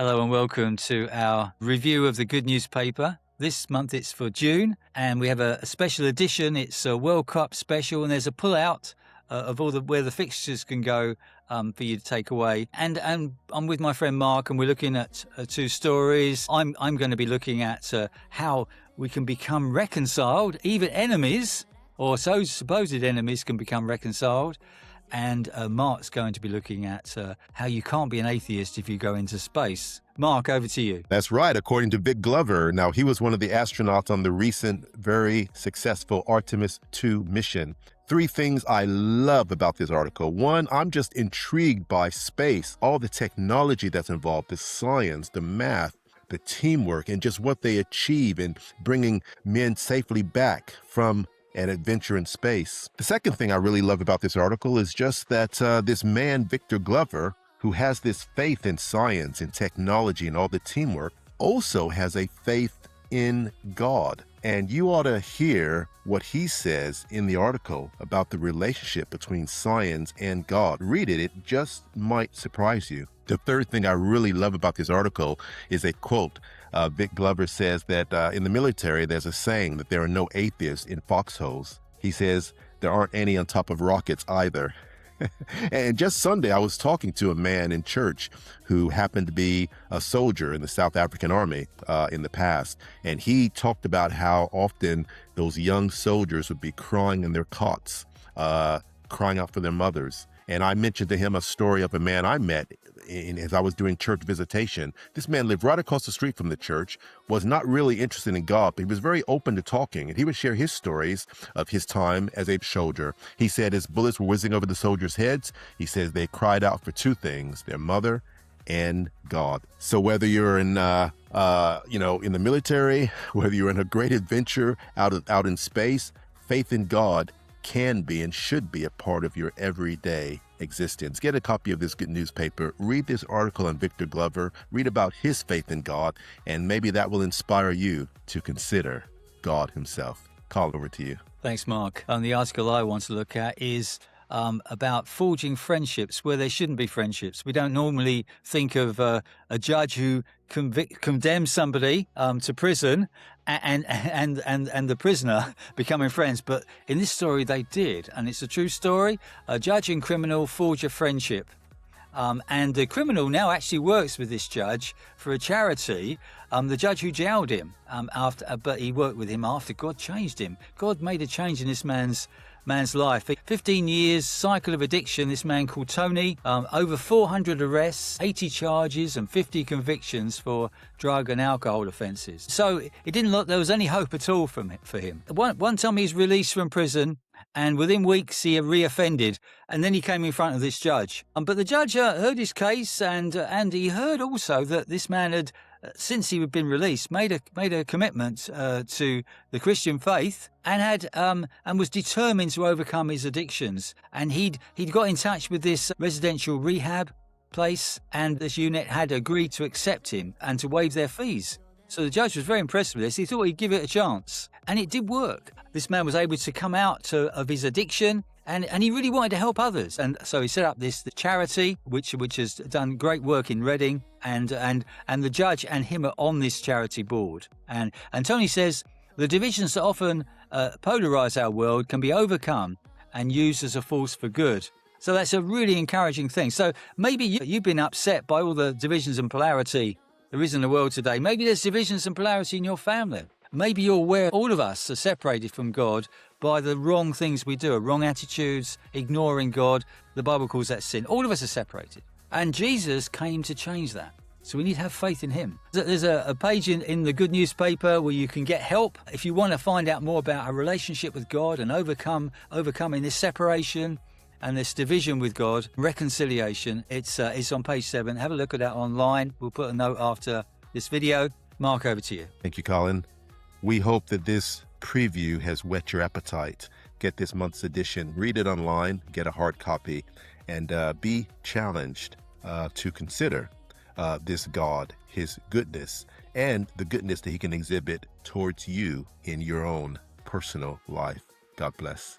Hello and welcome to our review of the Good Newspaper. This month it's for June, and we have a special edition. It's a World Cup special, and there's a pull-out of all where the fixtures can go for you to take away. And I'm with my friend Mark, and we're looking at two stories. I'm going to be looking at how we can become reconciled, even enemies, or so supposed enemies can become reconciled. And Mark's going to be looking at how you can't be an atheist if you go into space. Mark, over to you. That's right, according to Vic Glover. Now, he was one of the astronauts on the recent, very successful Artemis 2 mission. Three things I love about this article. One, I'm just intrigued by space, all the technology that's involved, the science, the math, the teamwork, and just what they achieve in bringing men safely back from an adventure in space. The second thing I really love about this article is just that this man, Victor Glover, who has this faith in science and technology and all the teamwork, also has a faith in God. And you ought to hear what he says in the article about the relationship between science and God. Read it. It just might surprise you. The third thing I really love about this article is a quote. Vic Glover says that in the military, there's a saying that there are no atheists in foxholes. He says there aren't any on top of rockets either. And just Sunday, I was talking to a man in church who happened to be a soldier in the South African Army in the past. And he talked about how often those young soldiers would be crying in their cots, crying out for their mothers. And I mentioned to him a story of a man I met as I was doing church visitation. This man lived right across the street from the church, was not really interested in God, but he was very open to talking. And he would share his stories of his time as a soldier. He said as bullets were whizzing over the soldiers' heads, he says they cried out for two things, their mother and God. So whether you're in, in the military, whether you're in a great adventure out in space, faith in God can be and should be a part of your everyday existence. Get a copy of this good newspaper, read this article on Victor Glover, read about his faith in God, and maybe that will inspire you to consider God himself. Call over to you. Thanks, Mark. The article I want to look at is about forging friendships where there shouldn't be friendships. We don't normally think of a judge who condemns somebody to prison and the prisoner becoming friends. But in this story, they did. And it's a true story. A judge and criminal forge a friendship. And the criminal now actually works with this judge for a charity. The judge who jailed him but he worked with him after God changed him. God made a change in this man's life. 15 years cycle of addiction. This man called Tony, over 400 arrests, 80 charges and 50 convictions for drug and alcohol offences. So it didn't look there was any hope at all for him. One time he was released from prison, and within weeks he reoffended, and then he came in front of this judge. But the judge heard his case, and he heard also that this man had, since he had been released, made a commitment to the Christian faith, and was determined to overcome his addictions. And he'd got in touch with this residential rehab place, and this unit had agreed to accept him and to waive their fees. So the judge was very impressed with this. He thought he'd give it a chance. And it did work. This man was able to come out of his addiction, and he really wanted to help others. And so he set up the charity, which has done great work in Reading, and the judge and him are on this charity board. And Tony says the divisions that often polarize our world can be overcome and used as a force for good. So that's a really encouraging thing. So maybe you've been upset by all the divisions and polarity there is in the world today. Maybe there's divisions and polarity in your family. Maybe you're aware all of us are separated from God by the wrong things we do, wrong attitudes, ignoring God. The Bible calls that sin. All of us are separated. And Jesus came to change that. So we need to have faith in him. There's a page in the Good Newspaper where you can get help if you want to find out more about a relationship with God and overcoming this separation and this division with God, reconciliation. It's on page 7. Have a look at that online. We'll put a note after this video. Mark, over to you. Thank you, Colin. We hope that this preview has whet your appetite. Get this month's edition, read it online, get a hard copy, and be challenged to consider this God, his goodness, and the goodness that he can exhibit towards you in your own personal life. God bless.